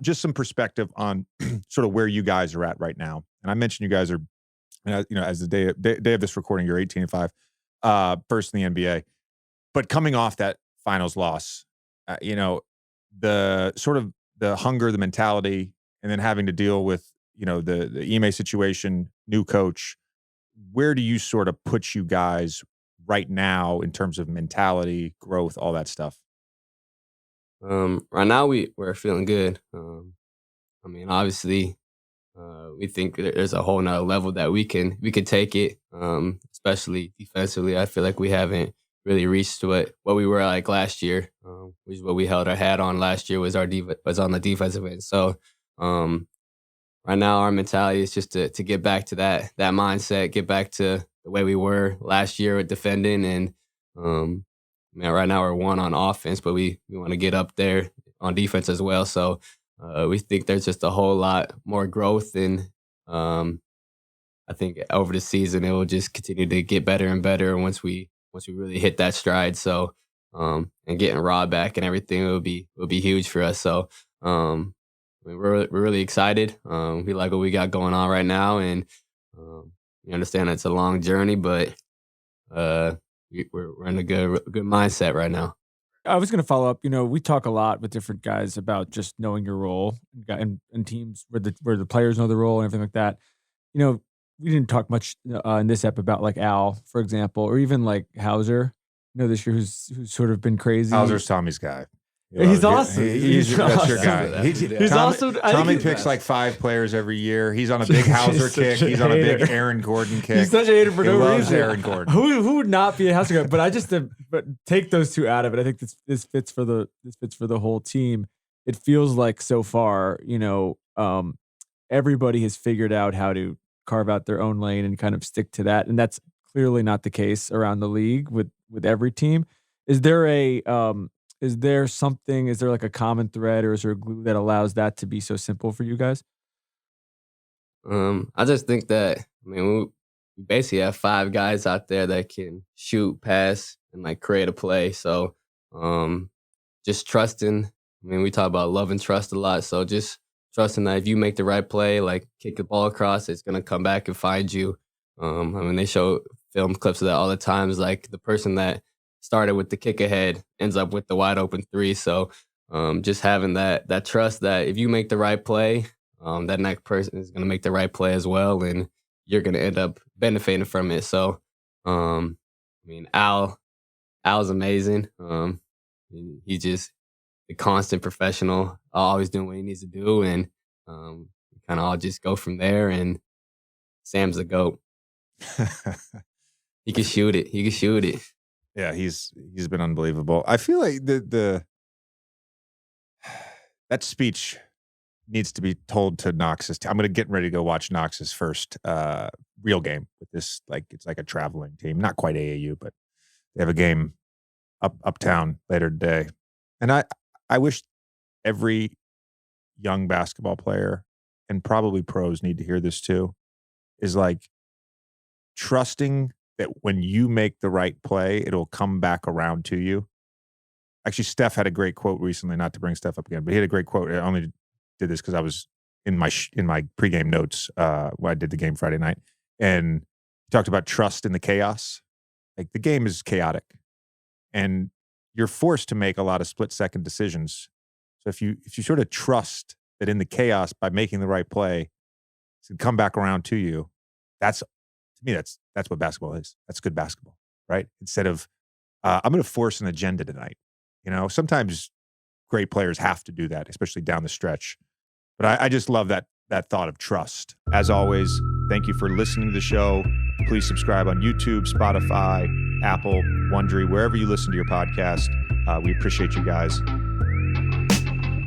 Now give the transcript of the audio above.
Just some perspective on sort of where you guys are at right now. And I mentioned you guys are, as the day of this recording, you're 18-5, first in the NBA. But coming off that finals loss, the sort of the hunger, the mentality, and then having to deal with, the Ime situation, new coach. Where do you sort of put you guys right now in terms of mentality, growth, all that stuff? Right now we're feeling good. Obviously, we think there's a whole nother level that we can take it. Especially defensively, I feel like we haven't really reached what we were like last year. Which is what we held our hat on last year was was on the defensive end. So, right now our mentality is just to get back to that mindset, get back to the way we were last year with defending, and right now we're one on offense, but we want to get up there on defense as well. So we think there's just a whole lot more growth, and I think over the season it will just continue to get better and better once we really hit that stride. So and getting Rod back and everything will be huge for us. So we're really excited. We like what we got going on right now, and we understand it's a long journey, but we're in a good mindset right now. I was going to follow up. We talk a lot with different guys about just knowing your role and teams where the players know the role and everything like that. We didn't talk much in this ep about like Al, for example, or even like Hauser. This year who's sort of been crazy. Hauser's Tommy's guy. He's awesome. He's awesome. your guy. He's awesome. Tommy picks like 5 players every year. He's on a big Hauser kick. He's on a big Aaron Gordon kick. He's such a hater for no reason. Aaron Gordon. Who would not be a Hauser guy? But I just but take those two out of it. I think this fits for the whole team. It feels like so far, everybody has figured out how to carve out their own lane and kind of stick to that, and that's clearly not the case around the league with every team. Is there like a common thread, or is there a glue that allows that to be so simple for you guys? I just think that, we basically have 5 guys out there that can shoot, pass, and like create a play. So just trusting. We talk about love and trust a lot. So just trusting that if you make the right play, like kick the ball across, it's going to come back and find you. They show film clips of that all the time. It's like the person that started with the kick ahead ends up with the wide open 3. So just having that trust that if you make the right play, that next person is going to make the right play as well, and you're going to end up benefiting from it. So, Al's amazing. He's just a constant professional, always doing what he needs to do, and kind of all just go from there. And Sam's the GOAT. He can shoot it. Yeah, he's been unbelievable. I feel like that speech needs to be told to Knox's. I'm going to get ready to go watch Knox's first real game with this. Like, it's like a traveling team, not quite AAU, but they have a game uptown later today. And I wish every young basketball player, and probably pros need to hear this too, is like trusting that when you make the right play, it'll come back around to you. Actually, Steph had a great quote recently, not to bring Steph up again, but he had a great quote. I only did this because I was in my pregame notes when I did the game Friday night. And he talked about trust in the chaos. Like, the game is chaotic, and you're forced to make a lot of split-second decisions. So if you sort of trust that in the chaos, by making the right play, it's going to come back around to you, that's what basketball is. That's good basketball, right? Instead of, I'm going to force an agenda tonight. Sometimes great players have to do that, especially down the stretch. But I just love that thought of trust. As always, thank you for listening to the show. Please subscribe on YouTube, Spotify, Apple, Wondery, wherever you listen to your podcast. We appreciate you guys.